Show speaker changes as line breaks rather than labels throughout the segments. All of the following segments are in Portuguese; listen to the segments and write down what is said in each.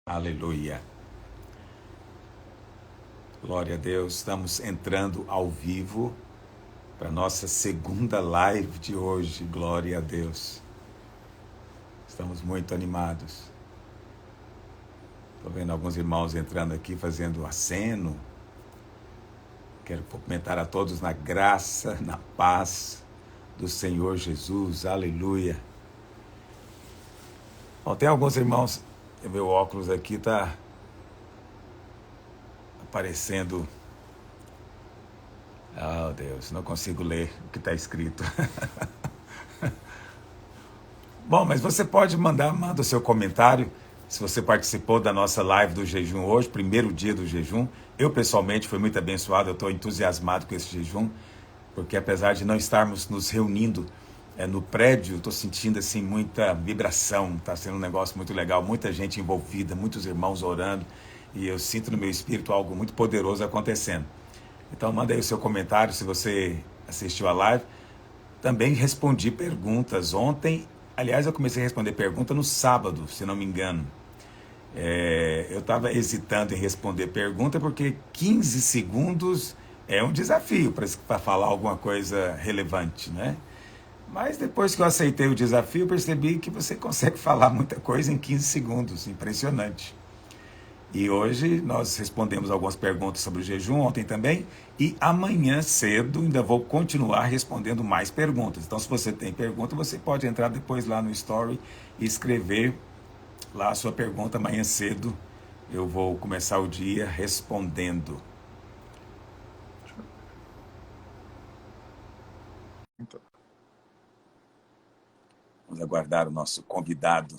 Aleluia. Glória a Deus. Estamos entrando ao vivo para a nossa segunda live de hoje. Glória a Deus. Estamos muito animados. Estou vendo alguns irmãos entrando aqui, fazendo aceno. Quero cumprimentar a todos na graça, na paz do Senhor Jesus. Aleluia. Bom, tem alguns irmãos, meu óculos aqui está aparecendo. Oh, Deus, não consigo ler o que está escrito. Bom, mas você pode manda o seu comentário, se você participou da nossa live do jejum hoje, primeiro dia do jejum. Eu, pessoalmente, fui muito abençoado, eu estou entusiasmado com esse jejum, porque apesar de não estarmos nos reunindo no prédio, estou sentindo assim muita vibração, está sendo um negócio muito legal, muita gente envolvida, muitos irmãos orando, e eu sinto no meu espírito algo muito poderoso acontecendo. Então manda aí o seu comentário se você assistiu a live. Também respondi perguntas ontem. Aliás, eu comecei a responder pergunta no sábado, se não me engano. Eu estava hesitando em responder pergunta porque 15 segundos é um desafio para falar alguma coisa relevante, né? Mas depois que eu aceitei o desafio, percebi que você consegue falar muita coisa em 15 segundos. Impressionante. E hoje nós respondemos algumas perguntas sobre o jejum, ontem também, e amanhã cedo ainda vou continuar respondendo mais perguntas. Então, se você tem pergunta, você pode entrar depois lá no Story e escrever lá a sua pergunta. Amanhã cedo eu vou começar o dia respondendo. Vamos aguardar o nosso convidado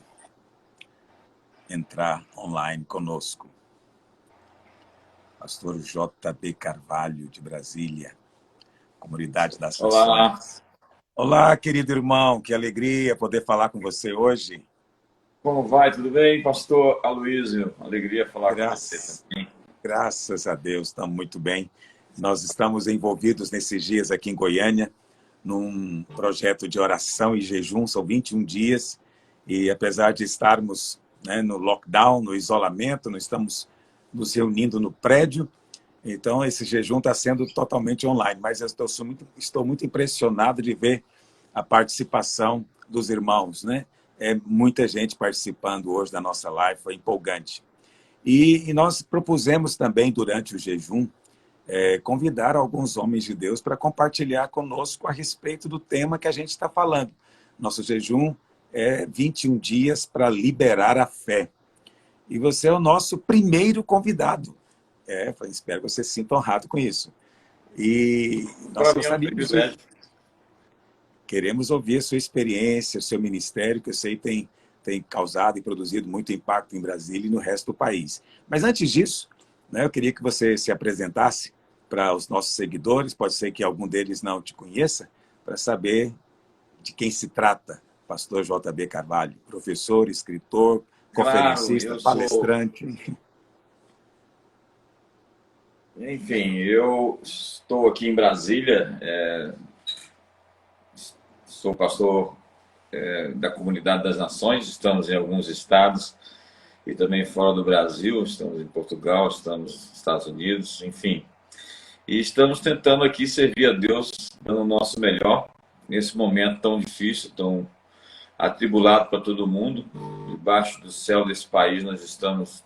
entrar online conosco. Pastor J.B. Carvalho, de Brasília, Comunidade das Nações. Olá, querido irmão, que alegria poder falar com você hoje.
Como vai? Tudo bem, pastor Aloísio? Alegria falar com você também.
Graças a Deus, estamos muito bem. Nós estamos envolvidos nesses dias aqui em Goiânia, num projeto de oração e jejum, são 21 dias, e apesar de estarmos no lockdown, no isolamento, nós estamos nos reunindo no prédio, então esse jejum está sendo totalmente online, mas eu estou muito impressionado de ver a participação dos irmãos, né? Muita gente participando hoje da nossa live, foi empolgante. E nós propusemos também, durante o jejum, convidar alguns homens de Deus para compartilhar conosco a respeito do tema que a gente está falando. Nosso jejum é 21 dias para liberar a fé. E você é o nosso primeiro convidado. Espero que você se sinta honrado com isso. E nós gostaríamos queremos ouvir a sua experiência, o seu ministério, que eu sei tem causado e produzido muito impacto em Brasília e no resto do país. Mas antes disso, eu queria que você se apresentasse para os nossos seguidores, pode ser que algum deles não te conheça, para saber de quem se trata. Pastor J.B. Carvalho, professor, escritor, conferencista, palestrante.
Enfim, eu estou aqui em Brasília, sou pastor da Comunidade das Nações, estamos em alguns estados e também fora do Brasil, estamos em Portugal, estamos nos Estados Unidos, enfim. E estamos tentando aqui servir a Deus, dando o nosso melhor, nesse momento tão difícil, tão atribulado para todo mundo. Debaixo do céu desse país nós estamos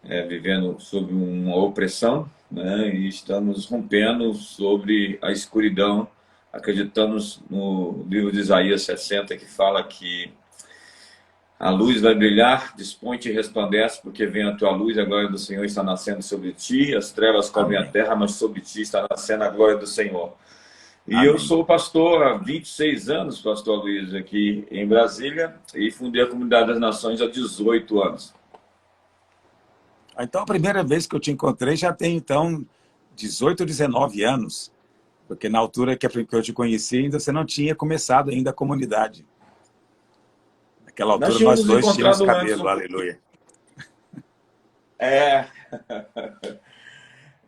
vivendo sob uma opressão, né? E estamos rompendo sobre a escuridão. Acreditamos no livro de Isaías 60, que fala que a luz vai brilhar, desponte e resplandece, porque vem a tua luz, a glória do Senhor está nascendo sobre ti, as trevas cobrem a terra, mas sobre ti está nascendo a glória do Senhor. E Amém. Eu sou pastor há 26 anos, pastor Luiz, aqui em Brasília, e fundei a Comunidade das Nações há 18 anos.
Então, a primeira vez que eu te encontrei já tem, então, 18 ou 19 anos, porque na altura que eu te conheci, ainda você não tinha começado ainda a comunidade. Naquela altura nós dois tínhamos cabelo, aleluia.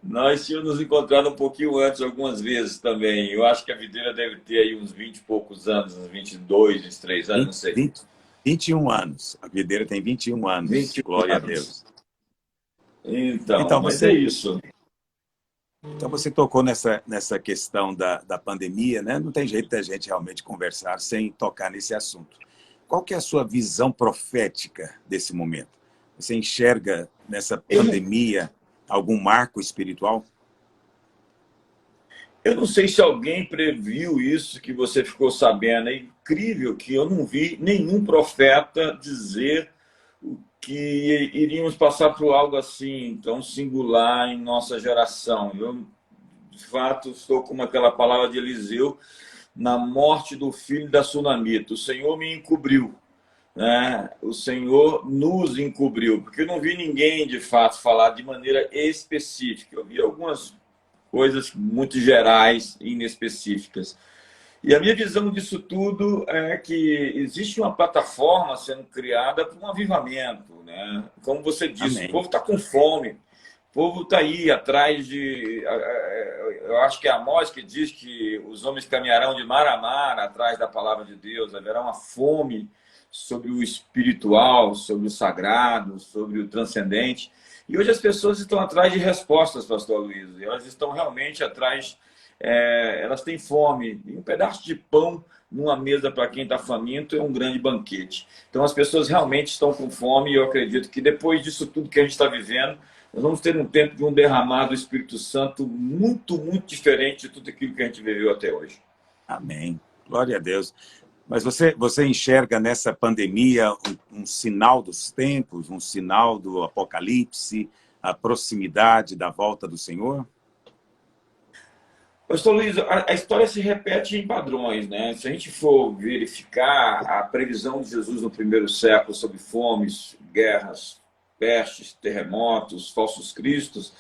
Nós tínhamos nos encontrado um pouquinho antes, algumas vezes também. Eu acho que a videira deve ter aí uns 20 e poucos anos, uns 22, 23 anos, não sei.
21 anos. A videira tem 21 anos.
21
Glória a
anos.
Deus.
Então,
Então,
mas é
você,
isso.
então você tocou nessa questão da pandemia, né? Não tem jeito da gente realmente conversar sem tocar nesse assunto. Qual que é a sua visão profética desse momento? Você enxerga nessa
Eu,
pandemia algum marco espiritual?
eu não sei se alguém previu isso que você ficou sabendo. É incrível que eu não vi nenhum profeta dizer que iríamos passar por algo assim, tão singular em nossa geração. Eu, de fato, estou com aquela palavra de Eliseu na morte do filho da Sunamita. O Senhor me encobriu, né? O Senhor nos encobriu, porque eu não vi ninguém, de fato, falar de maneira específica. Eu vi algumas coisas muito gerais e inespecíficas. E a minha visão disso tudo é que existe uma plataforma sendo criada para um avivamento, né? Como você disse, o
Amém.
povo está com fome, o povo está aí atrás de... Eu acho que é Amós que diz que os homens caminharão de mar a mar atrás da palavra de Deus, haverá uma fome sobre o espiritual, sobre o sagrado, sobre o transcendente. E hoje as pessoas estão atrás de respostas, pastor Luiz, elas estão realmente atrás, elas têm fome, e um pedaço de pão numa mesa para quem está faminto é um grande banquete. Então as pessoas realmente estão com fome e eu acredito que depois disso tudo que a gente está vivendo, nós vamos ter um tempo de um derramado do Espírito Santo muito, muito diferente de tudo aquilo que a gente viveu até hoje.
Amém. Glória a Deus. Mas você enxerga nessa pandemia um sinal dos tempos, um sinal do apocalipse, a proximidade da volta do Senhor?
Pastor Luiz, a história se repete em padrões, né? Se a gente for verificar a previsão de Jesus no primeiro século sobre fomes, guerras, pestes, terremotos, falsos cristos,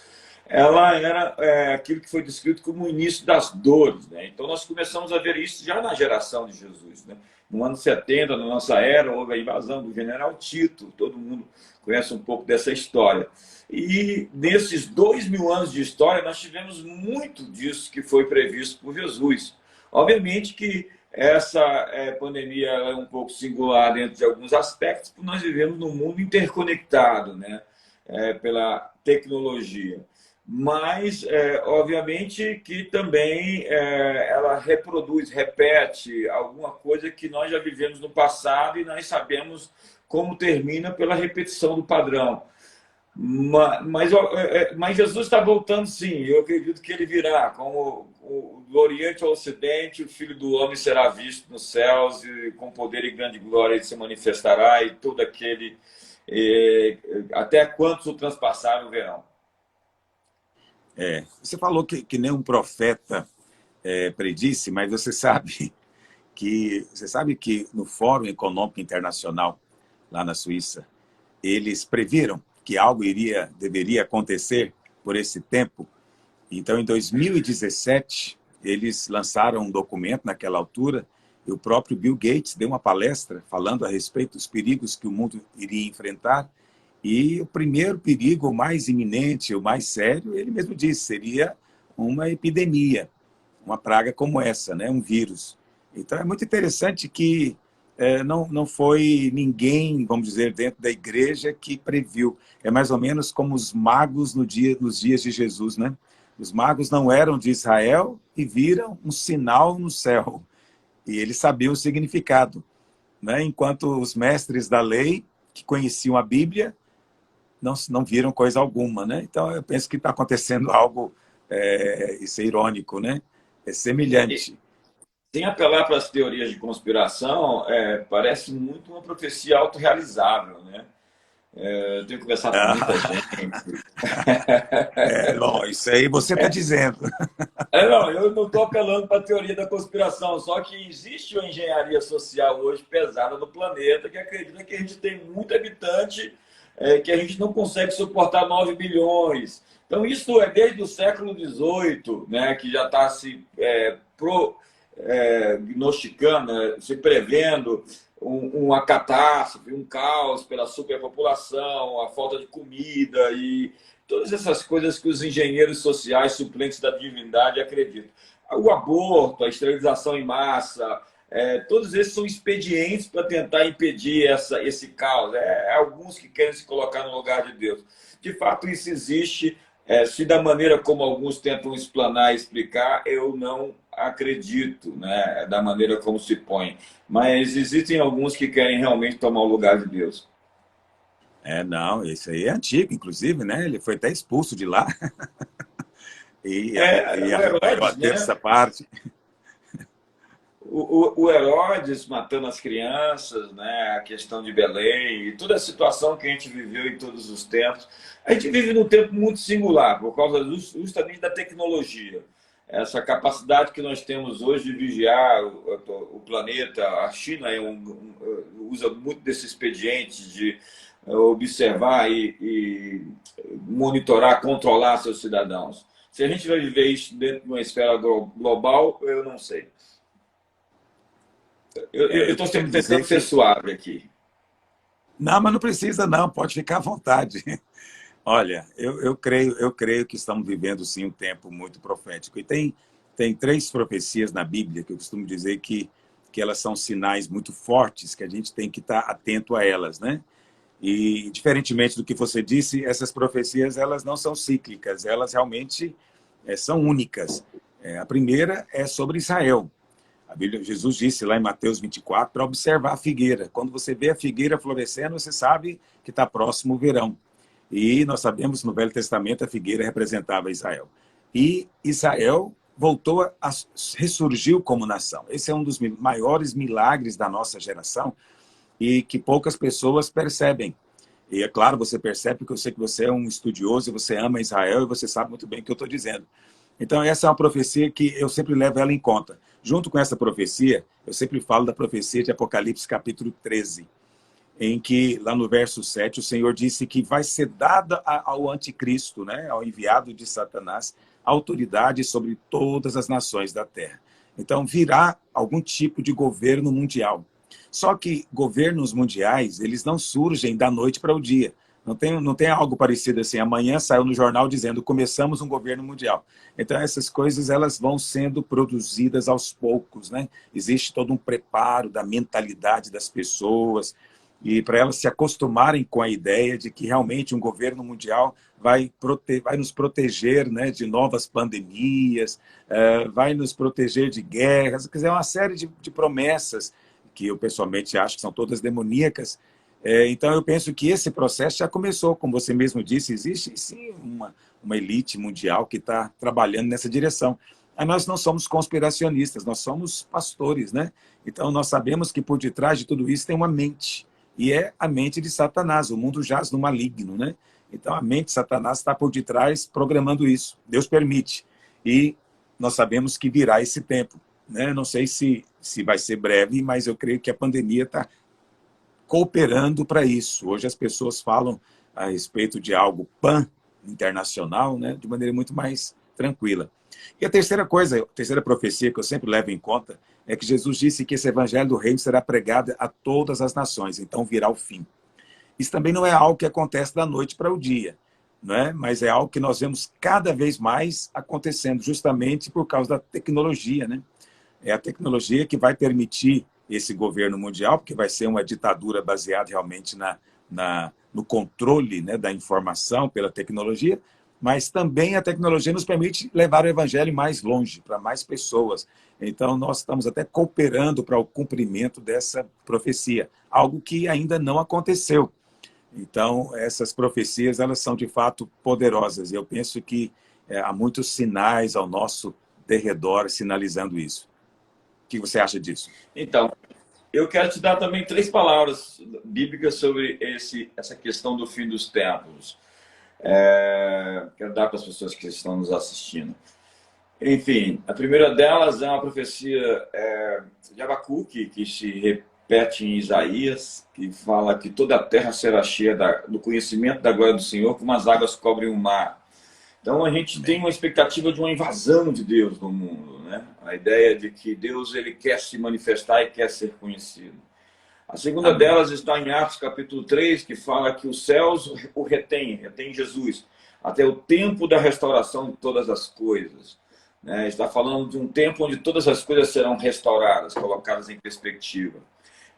ela era aquilo que foi descrito como o início das dores, né? Então nós começamos a ver isso já na geração de Jesus, né? No ano 70, na nossa era, houve a invasão do general Tito, todo mundo conhece um pouco dessa história. E nesses 2000 anos de história, nós tivemos muito disso que foi previsto por Jesus. Obviamente que essa pandemia é um pouco singular dentro de alguns aspectos, porque nós vivemos num mundo interconectado, né? Pela tecnologia. Mas, obviamente, que também ela reproduz, repete alguma coisa que nós já vivemos no passado e nós sabemos como termina pela repetição do padrão. Mas Jesus está voltando, sim. Eu acredito que ele virá. Como do Oriente ao Ocidente, o Filho do Homem será visto nos céus e com poder e grande glória ele se manifestará e todo aquele... até quantos o transpassaram verão.
Você falou que nem um profeta predisse, mas você sabe que no Fórum Econômico Internacional, lá na Suíça, eles previram que algo deveria acontecer por esse tempo. Então, em 2017, eles lançaram um documento naquela altura, e o próprio Bill Gates deu uma palestra falando a respeito dos perigos que o mundo iria enfrentar, e o primeiro perigo, o mais iminente, o mais sério, ele mesmo disse, seria uma epidemia, uma praga como essa, né? Um vírus. Então, é muito interessante que não foi ninguém, vamos dizer, dentro da igreja que previu. É mais ou menos como os magos nos dias de Jesus, né? Os magos não eram de Israel e viram um sinal no céu. E eles sabiam o significado, né? Enquanto os mestres da lei, que conheciam a Bíblia, não viram coisa alguma, né? Então, eu penso que está acontecendo algo, isso é irônico, né? É semelhante.
Sem apelar para as teorias de conspiração, parece muito uma profecia autorrealizável, né? Eu tenho conversado com muita gente.
Bom, isso aí você está dizendo.
Não, eu não estou apelando para a teoria da conspiração, só que existe uma engenharia social hoje pesada no planeta que acredita que a gente tem muito habitante, que a gente não consegue suportar 9 bilhões. Então, isso é desde o século XVIII, né, que já está se diagnosticando, né, se prevendo uma catástrofe, um caos pela superpopulação, a falta de comida e todas essas coisas que os engenheiros sociais suplentes da divindade acreditam. O aborto, a esterilização em massa, todos esses são expedientes para tentar impedir esse caos. Alguns que querem se colocar no lugar de Deus. De fato, isso existe. Se da maneira como alguns tentam explanar e explicar, eu não acredito, né, da maneira como se põe. Mas existem alguns que querem realmente tomar o lugar de Deus.
Não, isso aí é antigo, inclusive, né? Ele foi até expulso de lá e
O
arrebatou a
Herodes,
terça
né?
parte.
O Herodes matando as crianças, né? A questão de Belém e toda a situação que a gente viveu em todos os tempos. A gente vive num tempo muito singular, por causa justamente da tecnologia. Essa capacidade que nós temos hoje de vigiar o planeta. A China usa muito desse expediente de observar e monitorar, controlar seus cidadãos. Se a gente vai viver isso dentro de uma esfera global, eu não sei. Eu
Eu
estou
quero
sempre
dizer
tentando ser
que...
suave aqui.
Não, mas não precisa não, pode ficar à vontade. Olha, eu creio que estamos vivendo, sim, um tempo muito profético. E tem três profecias na Bíblia que eu costumo dizer que elas são sinais muito fortes, que a gente tem que estar atento a elas, né? E, diferentemente do que você disse, essas profecias, elas não são cíclicas, elas realmente são únicas. A primeira é sobre Israel. A Bíblia, Jesus disse lá em Mateus 24 para observar a figueira. Quando você vê a figueira florescendo, você sabe que está próximo o verão. E nós sabemos que no Velho Testamento a figueira representava Israel. E Israel voltou ressurgiu como nação. Esse é um dos maiores milagres da nossa geração e que poucas pessoas percebem. E é claro, você percebe porque eu sei que você é um estudioso e você ama Israel e você sabe muito bem o que eu estou dizendo. Então, essa é uma profecia que eu sempre levo ela em conta. Junto com essa profecia, eu sempre falo da profecia de Apocalipse, capítulo 13, em que, lá no verso 7, o Senhor disse que vai ser dada ao anticristo, né, ao enviado de Satanás, autoridade sobre todas as nações da terra. Então, virá algum tipo de governo mundial. Só que governos mundiais, eles não surgem da noite para o dia. Não tem algo parecido assim. Amanhã saiu no jornal dizendo começamos um governo mundial. Então, essas coisas elas vão sendo produzidas aos poucos, né? Existe todo um preparo da mentalidade das pessoas e para elas se acostumarem com a ideia de que realmente um governo mundial vai nos proteger, né, de novas pandemias, vai nos proteger de guerras, quer dizer, uma série de promessas que eu pessoalmente acho que são todas demoníacas. Então, eu penso que esse processo já começou, como você mesmo disse, existe sim uma elite mundial que está trabalhando nessa direção. Aí nós não somos conspiracionistas, nós somos pastores, né? Então, nós sabemos que por detrás de tudo isso tem uma mente, e é a mente de Satanás, o mundo jaz no maligno, né? Então, a mente de Satanás está por detrás programando isso. Deus permite. E nós sabemos que virá esse tempo, né? Não sei se vai ser breve, mas eu creio que a pandemia está cooperando para isso. Hoje as pessoas falam a respeito de algo pan-internacional, né, de maneira muito mais tranquila. E a terceira profecia que eu sempre levo em conta é que Jesus disse que esse evangelho do reino será pregado a todas as nações, então virá o fim. Isso também não é algo que acontece da noite para o dia, não é? Mas é algo que nós vemos cada vez mais acontecendo, justamente por causa da tecnologia, né? É a tecnologia que vai permitir esse governo mundial, porque vai ser uma ditadura baseada realmente no controle, né, da informação pela tecnologia, mas também a tecnologia nos permite levar o evangelho mais longe, para mais pessoas. Então, nós estamos até cooperando para o cumprimento dessa profecia, algo que ainda não aconteceu. Então, essas profecias, elas são de fato poderosas, e eu penso que há muitos sinais ao nosso derredor sinalizando isso. O que você acha disso?
Então, eu quero te dar também 3 palavras bíblicas sobre essa questão do fim dos tempos. Quero dar para as pessoas que estão nos assistindo. Enfim, a primeira delas é uma profecia de Abacuque, que se repete em Isaías, que fala que toda a terra será cheia do conhecimento da glória do Senhor, como as águas cobrem o mar. Então a gente tem uma expectativa de uma invasão de Deus no mundo, né? A ideia de que Deus ele quer se manifestar e quer ser conhecido. A segunda delas está em Atos capítulo 3, que fala que os céus o retém Jesus, até o tempo da restauração de todas as coisas. né? Está falando de um tempo onde todas as coisas serão restauradas, colocadas em perspectiva.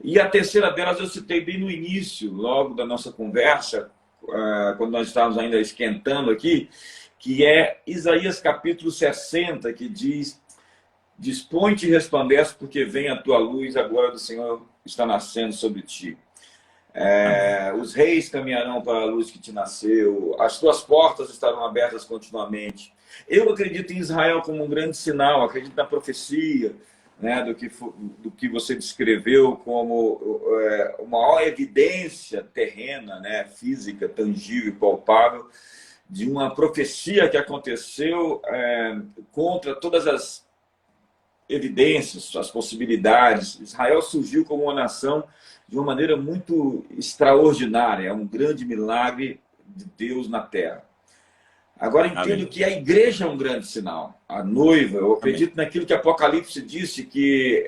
E a terceira delas eu citei bem no início, logo da nossa conversa, quando nós estávamos ainda esquentando aqui, que é Isaías capítulo 60, que diz: dispõe-te e resplandece, porque vem a tua luz, a glória do Senhor está nascendo sobre ti. Os reis caminharão para a luz que te nasceu, as tuas portas estarão abertas continuamente. Eu acredito em Israel como um grande sinal, acredito na profecia, né, do que você descreveu como uma maior evidência terrena, né, física, tangível e palpável, de uma profecia que aconteceu contra todas as evidências, as possibilidades. Israel surgiu como uma nação de uma maneira muito extraordinária, é um grande milagre de Deus na Terra. Agora entendo que a igreja é um grande sinal, a noiva. Eu acredito naquilo que Apocalipse disse, que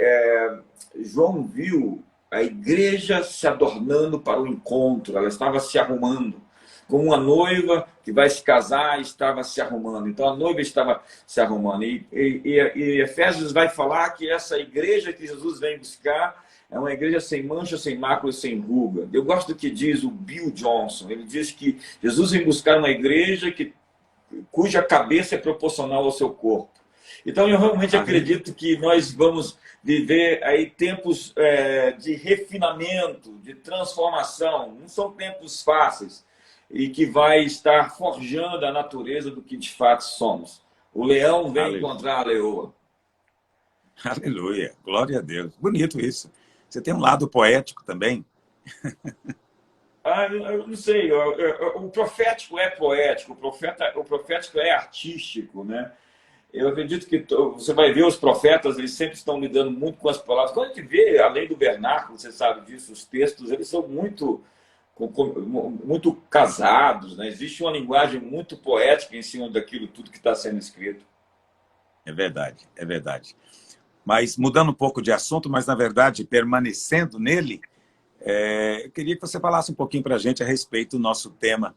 João viu a igreja se adornando para o encontro, ela estava se arrumando, como uma noiva que vai se casar estava se arrumando. Então a noiva estava se arrumando. E Efésios vai falar que essa igreja que Jesus vem buscar é uma igreja sem mancha, sem mácula e sem ruga. Eu gosto do que diz o Bill Johnson. Ele diz que Jesus vem buscar uma igreja cuja cabeça é proporcional ao seu corpo. Então eu realmente acredito que nós vamos viver aí tempos de refinamento, de transformação. Não são tempos fáceis, e que vai estar forjando a natureza do que de fato somos. O leão vem encontrar a leoa.
Aleluia, glória a Deus. Bonito isso. Você tem um lado poético também?
Eu não sei, o profético é poético, o profético é artístico, né? Eu acredito que você vai ver os profetas, eles sempre estão lidando muito com as palavras. Quando a gente vê, além do vernáculo, você sabe disso, os textos, eles são muito casados, né? Existe uma linguagem muito poética em cima daquilo tudo que está sendo escrito.
É verdade, é verdade. Mas mudando um pouco de assunto, mas na verdade permanecendo nele, eu queria que você falasse um pouquinho para a gente a respeito do nosso tema,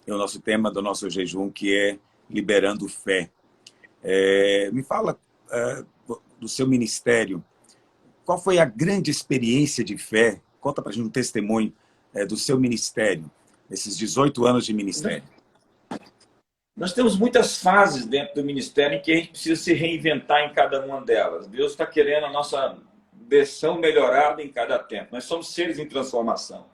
o nosso tema do nosso jejum, que é liberando fé. Me fala do seu ministério. Qual foi a grande experiência de fé? Conta para a gente um testemunho do seu ministério, esses 18 anos de ministério.
Nós temos muitas fases dentro do ministério em que a gente precisa se reinventar em cada uma delas. Deus está querendo a nossa versão melhorada em cada tempo. Nós somos seres em transformação.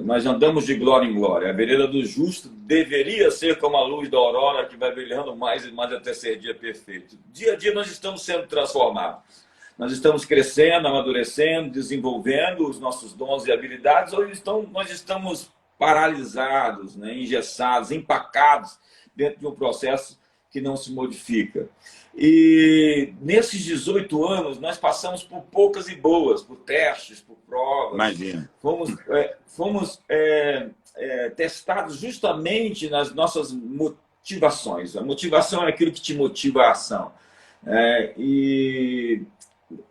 Nós andamos de glória em glória. A vereda do justo deveria ser como a luz da aurora, que vai brilhando mais e mais até ser dia perfeito. Dia a dia nós estamos sendo transformados. Nós estamos crescendo, amadurecendo, desenvolvendo os nossos dons e habilidades, ou nós estamos paralisados, né, engessados, empacados dentro de um processo que não se modifica. E nesses 18 anos, nós passamos por poucas e boas, por testes, por provas.
Imagina.
Fomos testados justamente nas nossas motivações. A motivação é aquilo que te motiva à ação. E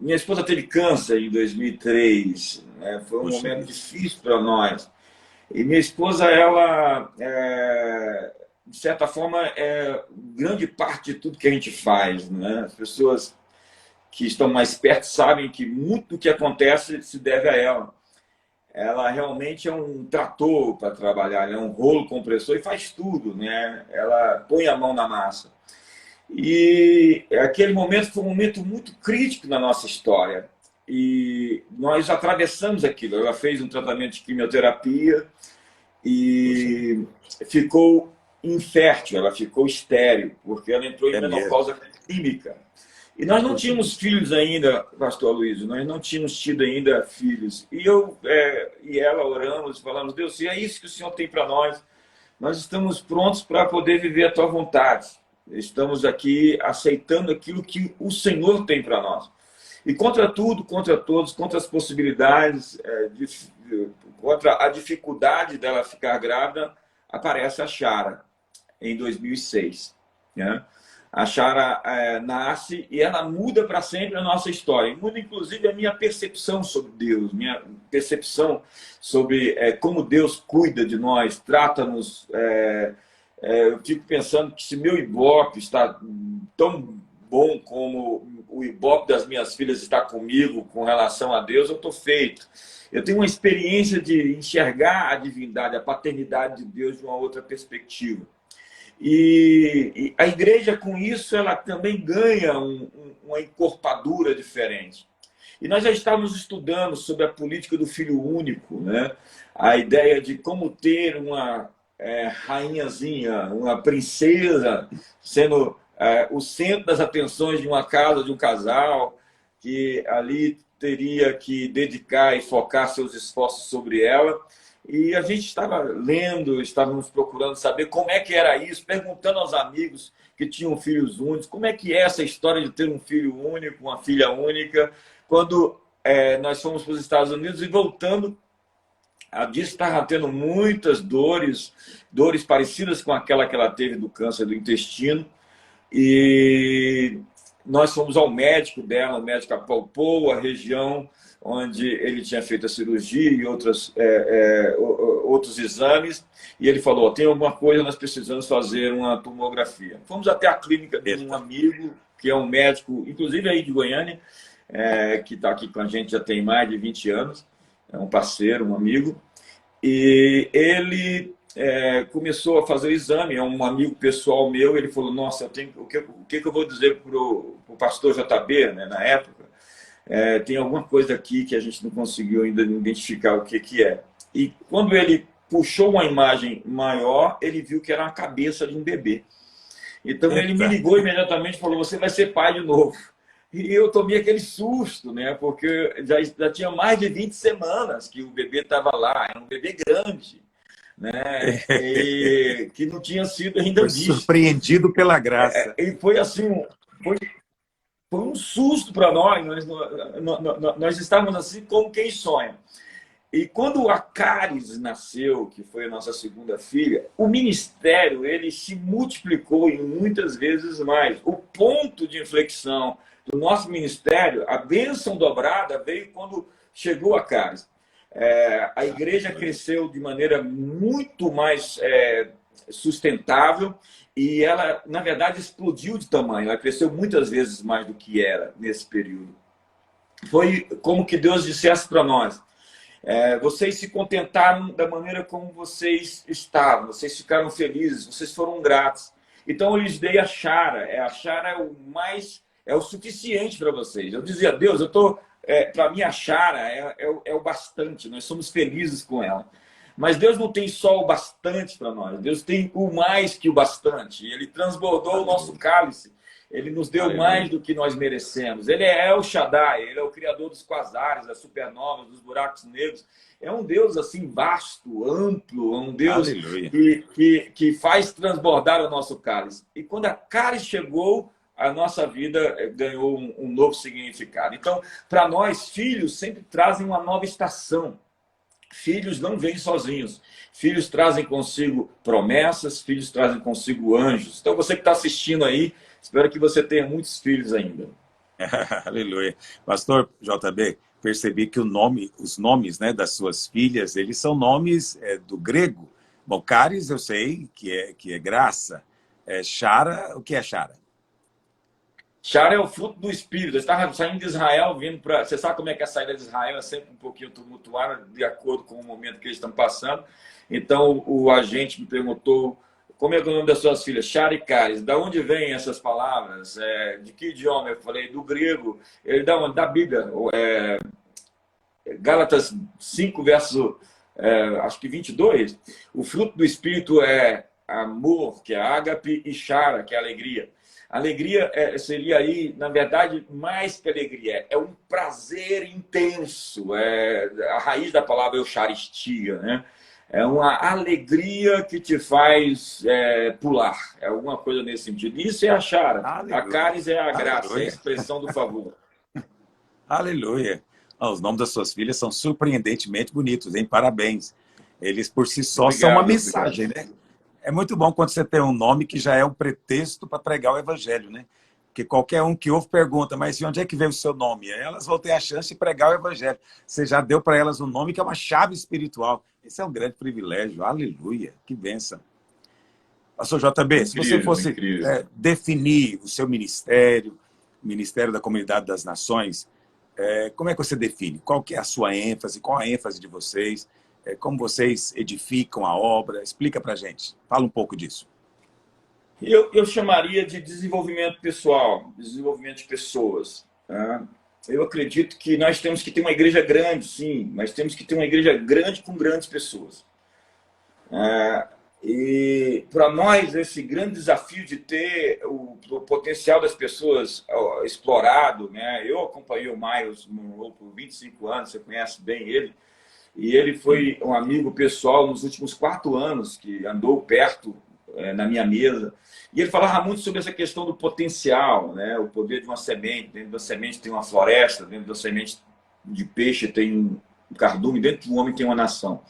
minha esposa teve câncer em 2003. Foi um momento difícil para nós. E minha esposa, ela, de certa forma, grande parte de tudo que a gente faz, né? As pessoas que estão mais perto sabem que muito do que acontece se deve a ela. Ela realmente é um trator para trabalhar, ela é um rolo compressor e faz tudo, né? Ela põe a mão na massa. E aquele momento foi um momento muito crítico na nossa história. E nós atravessamos aquilo. Ela fez um tratamento de quimioterapia e ficou infértil, ela ficou estéril, porque ela entrou em menopausa química. E nós não tínhamos filhos ainda, pastor Aloysio, nós não tínhamos tido ainda filhos. E eu e ela oramos, falamos: Deus, se é isso que o Senhor tem para nós estamos prontos para poder viver a tua vontade. Estamos aqui aceitando aquilo que o Senhor tem para nós. E contra tudo, contra todos, contra as possibilidades, contra a dificuldade dela ficar grávida, aparece a Chara, em 2006. Né? A Chara nasce e ela muda para sempre a nossa história. Muda, inclusive, a minha percepção sobre Deus, minha percepção sobre como Deus cuida de nós, trata-nos Eu fico pensando que se meu Ibope está tão bom como o Ibope das minhas filhas está comigo com relação a Deus, eu estou feito. Eu tenho uma experiência de enxergar a divindade, a paternidade de Deus de uma outra perspectiva. E a igreja, com isso, ela também ganha uma encorpadura diferente. E nós já estávamos estudando sobre a política do filho único, né? A ideia de como ter uma rainhazinha, uma princesa, sendo o centro das atenções de uma casa, de um casal, que ali teria que dedicar e focar seus esforços sobre ela. E a gente estava lendo, estávamos procurando saber como é que era isso, perguntando aos amigos que tinham filhos únicos, como é que é essa história de ter um filho único, uma filha única. Quando nós fomos para os Estados Unidos e voltando, a Diz estava tendo muitas dores parecidas com aquela que ela teve do câncer do intestino. E nós fomos ao médico dela, o médico apalpou a região onde ele tinha feito a cirurgia e outros exames, e ele falou, tem alguma coisa, nós precisamos fazer uma tomografia. Fomos até a clínica de um amigo, que é um médico, inclusive aí de Goiânia, que está aqui com a gente já tem mais de 20 anos, é um parceiro, um amigo, e ele começou a fazer o exame, é um amigo pessoal meu, ele falou, nossa, o que eu vou dizer para o pastor JB, né, na época, tem alguma coisa aqui que a gente não conseguiu ainda identificar o que é. E quando ele puxou uma imagem maior, ele viu que era a cabeça de um bebê. Então ele me ligou imediatamente e falou, você vai ser pai de novo. E eu tomei aquele susto, né? Porque já tinha mais de 20 semanas que o bebê estava lá, era um bebê grande, né? E que não tinha sido ainda visto.
Surpreendido pela graça.
E foi assim, foi um susto para nós. Nós estávamos assim como quem sonha. E quando a Caris nasceu, que foi a nossa segunda filha, o ministério ele se multiplicou em muitas vezes mais. O ponto de inflexão do nosso ministério, a bênção dobrada, veio quando chegou a Caris. A igreja cresceu de maneira muito mais sustentável e ela, na verdade, explodiu de tamanho. Ela cresceu muitas vezes mais do que era nesse período. Foi como que Deus dissesse para nós, vocês se contentaram da maneira como vocês estavam, vocês ficaram felizes, vocês foram gratos. Então eu lhes dei a Chara. A Chara é o suficiente para vocês. Eu dizia, Deus, para mim a Chara é o bastante, nós somos felizes com ela. Mas Deus não tem só o bastante para nós, Deus tem o mais que o bastante. Ele transbordou o nosso cálice, ele nos deu mais do que nós merecemos. Ele é El Shaddai, ele é o criador dos quasares, das supernovas, dos buracos negros. É um Deus assim vasto, amplo, é um Deus que faz transbordar o nosso cálice. E quando a cálice chegou, a nossa vida ganhou um novo significado. Então, para nós, filhos sempre trazem uma nova estação. Filhos não vêm sozinhos. Filhos trazem consigo promessas, filhos trazem consigo anjos. Então, você que está assistindo aí, espero que você tenha muitos filhos ainda.
Aleluia. Pastor JB, percebi que os nomes, né, das suas filhas, eles são nomes do grego. Bom, Caris eu sei que é graça. Chara, o que é Chara?
Chara é o fruto do Espírito. Eu estava saindo de Israel, vindo para... Você sabe como é que a saída de Israel é sempre um pouquinho tumultuada, de acordo com o momento que eles estão passando. Então, o agente me perguntou, como é o nome das suas filhas? Chara e Caris. Da onde vêm essas palavras? De que idioma? Eu falei, do grego. Ele da Bíblia. Gálatas 5, verso, acho que 22. O fruto do Espírito é amor, que é ágape, e chara, que é alegria. Alegria seria aí, na verdade, mais que alegria, é um prazer intenso. A raiz da palavra é eucharistia, né? É uma alegria que te faz pular. É alguma coisa nesse sentido. Isso é a Chara. A Caris é a graça, é a expressão do favor.
Aleluia. Os nomes das suas filhas são surpreendentemente bonitos, hein? Parabéns. Eles, por si só, são uma mensagem, né? É muito bom quando você tem um nome que já é um pretexto para pregar o evangelho, né? Porque qualquer um que ouve pergunta, mas de onde é que veio o seu nome? Aí elas vão ter a chance de pregar o evangelho. Você já deu para elas um nome que é uma chave espiritual. Esse é um grande privilégio. Aleluia. Que bênção. Pastor JB, se você
Incrível,
fosse
incrível.
definir o seu ministério, o Ministério da Comunidade das Nações, como é que você define? Qual que é a sua ênfase? Qual a ênfase de vocês? Como vocês edificam a obra? Explica para a gente. Fala um pouco disso.
Eu chamaria de desenvolvimento pessoal, desenvolvimento de pessoas. Tá? Eu acredito que nós temos que ter uma igreja grande, sim, mas temos que ter uma igreja grande com grandes pessoas. E para nós, esse grande desafio de ter o potencial das pessoas explorado, né? Eu acompanhei o Miles Monroe por 25 anos, você conhece bem ele, e ele foi um amigo pessoal nos últimos 4 anos, que andou perto na minha mesa. E ele falava muito sobre essa questão do potencial, né? O poder de uma semente. Dentro da semente tem uma floresta, dentro da semente de peixe tem um cardume, dentro do homem tem uma nação.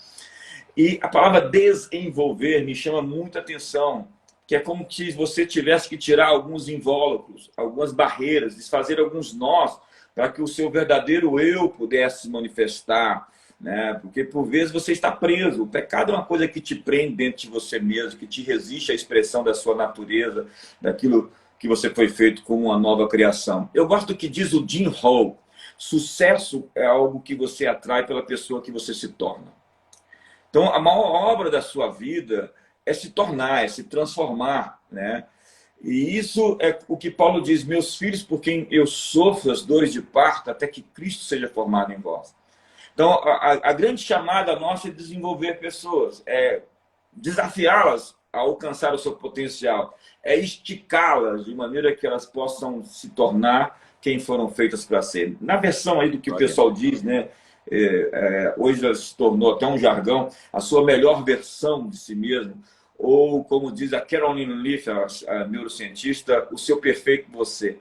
E a palavra desenvolver me chama muita atenção, que é como se você tivesse que tirar alguns invólucros, algumas barreiras, desfazer alguns nós, para que o seu verdadeiro eu pudesse se manifestar, né? Porque por vezes você está preso. O pecado é uma coisa que te prende dentro de você mesmo, que te resiste à expressão da sua natureza, daquilo que você foi feito como uma nova criação. Eu gosto do que diz o Jim Hall: sucesso é algo que você atrai pela pessoa que você se torna. Então, a maior obra da sua vida é se tornar, é se transformar, né? E isso é o que Paulo diz: meus filhos, por quem eu sofro as dores de parto, até que Cristo seja formado em vós. Então, a grande chamada nossa é desenvolver pessoas, é desafiá-las a alcançar o seu potencial, é esticá-las de maneira que elas possam se tornar quem foram feitas para ser. Na versão aí do que o pessoal diz, né? Hoje já se tornou até um jargão, a sua melhor versão de si mesmo, ou como diz a Caroline Leaf, a neurocientista, o seu perfeito você.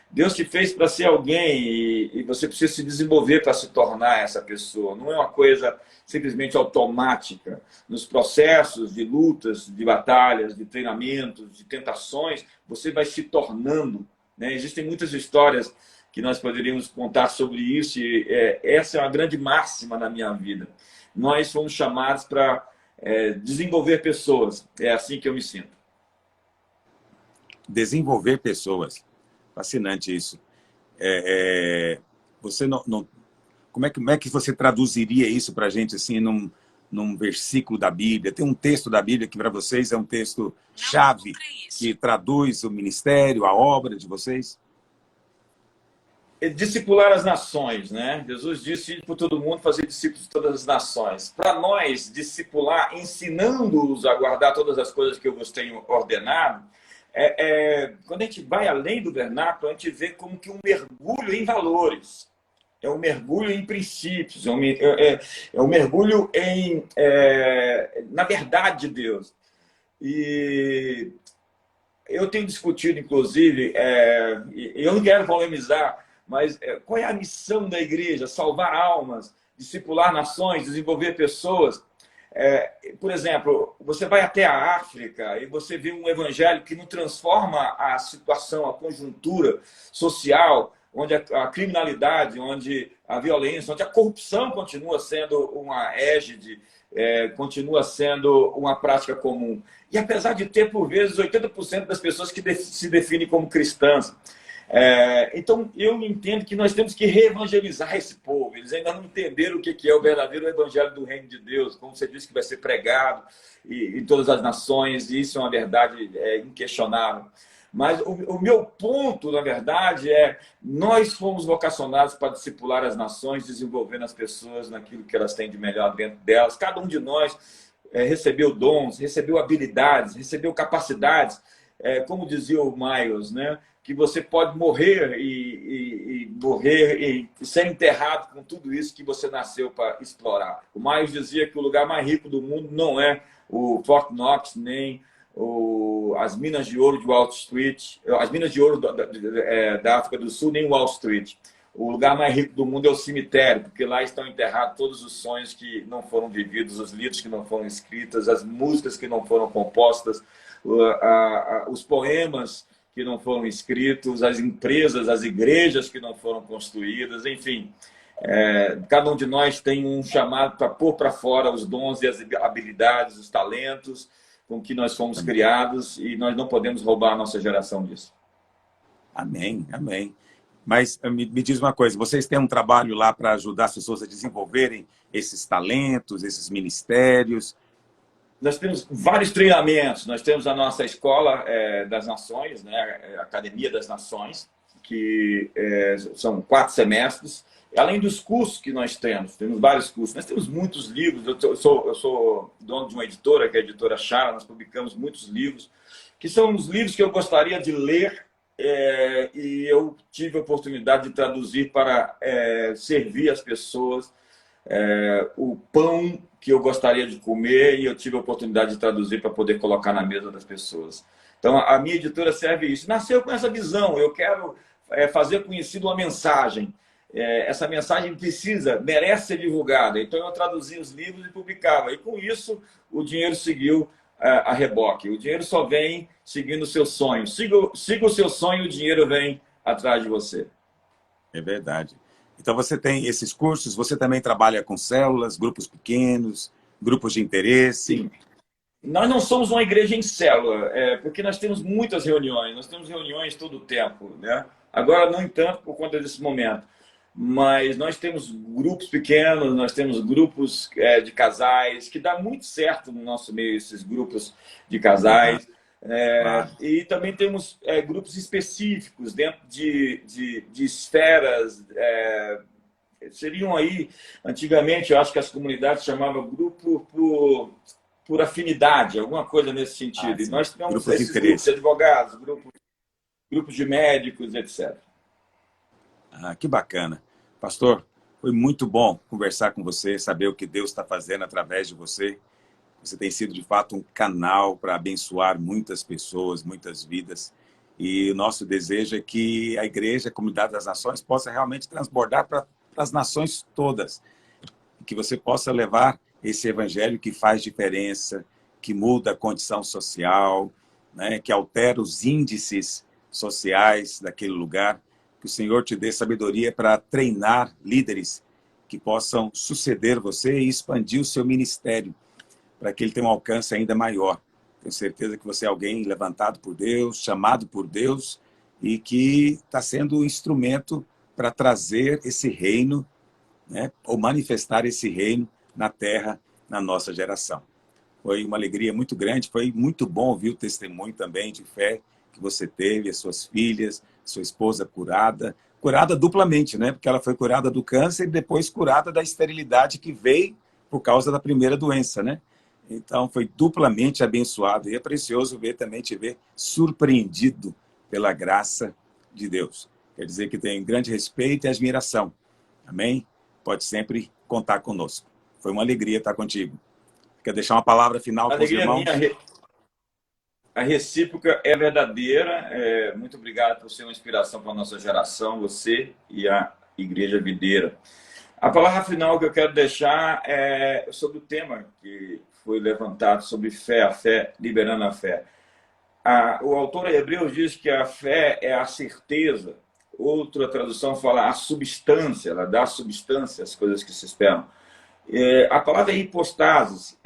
Deus te fez para ser alguém e você precisa se desenvolver para se tornar essa pessoa. Não é uma coisa simplesmente automática. Nos processos de lutas, de batalhas, de treinamentos, de tentações, você vai se tornando, né? Existem muitas histórias que nós poderíamos contar sobre isso, e essa é uma grande máxima na minha vida. Nós fomos chamados para desenvolver pessoas, é assim que eu me sinto.
Desenvolver pessoas. Fascinante isso. Você não, como é que você traduziria isso para a gente assim, num versículo da Bíblia? Tem um texto da Bíblia que para vocês é um texto chave, que traduz o ministério, a obra de vocês?
Discipular as nações, né? Jesus disse: ir por todo mundo, fazer discípulos de todas as nações. Para nós, discipular, ensinando-os a guardar todas as coisas que eu vos tenho ordenado, quando a gente vai além do vernáculo, a gente vê como que um mergulho em valores, é um mergulho em princípios, é um mergulho na verdade de Deus. E eu tenho discutido, inclusive, eu não quero polemizar, mas qual é a missão da igreja? Salvar almas, discipular nações, desenvolver pessoas. Por exemplo, você vai até a África e você vê um evangelho que não transforma a situação, a conjuntura social, onde a criminalidade, onde a violência, onde a corrupção continua sendo uma égide, continua sendo uma prática comum. E apesar de ter, por vezes, 80% das pessoas que se definem como cristãs. Então, eu entendo que nós temos que reevangelizar esse povo. Eles ainda não entenderam o que é o verdadeiro evangelho do reino de Deus. Como você disse, que vai ser pregado em todas as nações, e isso é uma verdade inquestionável. Mas o meu ponto, na verdade, nós fomos vocacionados para discipular as nações, desenvolvendo as pessoas naquilo que elas têm de melhor dentro delas. Cada um de nós recebeu dons, recebeu habilidades, recebeu capacidades. Como dizia o Miles, né? Que você pode morrer e ser enterrado com tudo isso que você nasceu para explorar. O Miles dizia que o lugar mais rico do mundo não é o Fort Knox, nem as minas de ouro de Wall Street, as minas de ouro da África do Sul, nem Wall Street. O lugar mais rico do mundo é o cemitério, porque lá estão enterrados todos os sonhos que não foram vividos, os livros que não foram escritos, as músicas que não foram compostas, os poemas que não foram escritos, as empresas, as igrejas que não foram construídas, enfim. Cada um de nós tem um chamado para pôr para fora os dons e as habilidades, os talentos, com que nós fomos criados e nós não podemos roubar a nossa geração disso.
Amém, amém. Mas me diz uma coisa, vocês têm um trabalho lá para ajudar as pessoas a desenvolverem esses talentos, esses ministérios?
Nós temos vários treinamentos. Nós temos a nossa Escola das Nações, né? Academia das Nações, que são 4 semestres. Além dos cursos que nós temos vários cursos. Nós temos muitos livros. Eu sou dono de uma editora, que é a Editora Chara. Nós publicamos muitos livros, que são os livros que eu gostaria de ler e eu tive a oportunidade de traduzir para servir as pessoas o pão que eu gostaria de comer, e eu tive a oportunidade de traduzir para poder colocar na mesa das pessoas. Então, a minha editora serve isso. Nasceu com essa visão. Eu quero fazer conhecido uma mensagem. Essa mensagem merece ser divulgada. Então, eu traduzia os livros e publicava. E, com isso, o dinheiro seguiu a reboque. O dinheiro só vem seguindo o seu sonho. Siga o seu sonho, o dinheiro vem atrás de você.
É verdade. Então, você tem esses cursos, você também trabalha com células, grupos pequenos, grupos de interesse?
Sim. Nós não somos uma igreja em célula, porque nós temos muitas reuniões, nós temos reuniões todo o tempo, né? Agora, não entanto, por conta desse momento. Mas nós temos grupos pequenos, nós temos grupos de casais, que dá muito certo no nosso meio, esses grupos de casais. E também temos grupos específicos dentro de esferas. Seriam aí, antigamente, eu acho que as comunidades chamavam grupo por afinidade, alguma coisa nesse sentido. E nós temos esses grupos de advogados, grupos de médicos, etc.
Que bacana. Pastor, foi muito bom conversar com você, saber o que Deus está fazendo através de você. Você tem sido, de fato, um canal para abençoar muitas pessoas, muitas vidas. E o nosso desejo é que a Igreja, a Comunidade das Nações, possa realmente transbordar para as nações todas. Que você possa levar esse evangelho que faz diferença, que muda a condição social, né, que altera os índices sociais daquele lugar. Que o Senhor te dê sabedoria para treinar líderes que possam suceder você e expandir o seu ministério, para que ele tenha um alcance ainda maior. Tenho certeza que você é alguém levantado por Deus, chamado por Deus, e que está sendo um instrumento para trazer esse reino, né, ou manifestar esse reino na terra, na nossa geração. Foi uma alegria muito grande, foi muito bom ouvir o testemunho também de fé que você teve, as suas filhas, sua esposa curada duplamente, né? Porque ela foi curada do câncer e depois curada da esterilidade que veio por causa da primeira doença, né? Então foi duplamente abençoado, e é precioso te ver surpreendido pela graça de Deus. Quer dizer que tem grande respeito e admiração. Amém? Pode sempre contar conosco. Foi uma alegria estar contigo. Quer deixar uma palavra final para os irmãos?
A recíproca é verdadeira. Muito obrigado por ser uma inspiração para a nossa geração, você e a Igreja Videira. A palavra final que eu quero deixar é sobre o tema que foi levantado, sobre fé, a fé, liberando a fé. O autor Hebreus diz que a fé é a certeza. Outra tradução fala a substância, ela dá substância às coisas que se esperam. A palavra é hipostasis,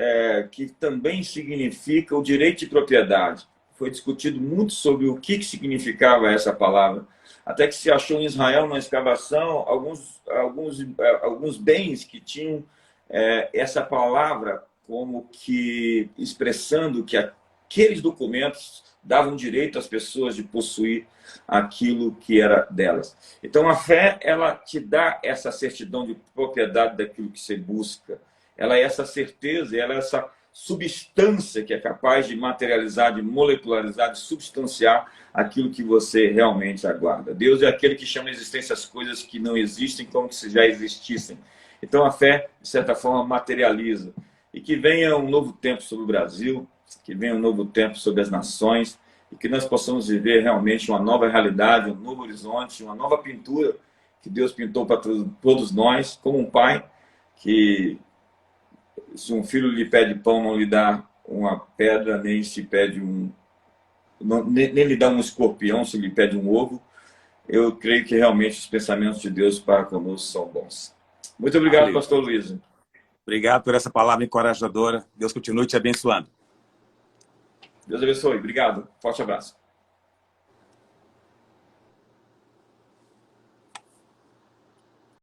que também significa o direito de propriedade. Foi discutido muito sobre o que significava essa palavra. Até que se achou em Israel, na escavação, alguns bens que tinham essa palavra como que expressando que aqueles documentos davam direito às pessoas de possuir aquilo que era delas. Então, a fé, ela te dá essa certidão de propriedade daquilo que você busca. Ela é essa certeza, ela é essa substância que é capaz de materializar, de molecularizar, de substanciar aquilo que você realmente aguarda. Deus é aquele que chama a existência as coisas que não existem como se já existissem. Então, a fé, de certa forma, materializa. E que venha um novo tempo sobre o Brasil, que venha um novo tempo sobre as nações, e que nós possamos viver realmente uma nova realidade, um novo horizonte, uma nova pintura que Deus pintou para todos nós, como um pai que, se um filho lhe pede pão, não lhe dá uma pedra, nem lhe dá um escorpião se lhe pede um ovo. Eu creio que realmente os pensamentos de Deus para conosco são bons. Muito obrigado, Valeu. Pastor Luiz.
Obrigado por essa palavra encorajadora. Deus continue te abençoando.
Deus abençoe. Obrigado. Forte abraço.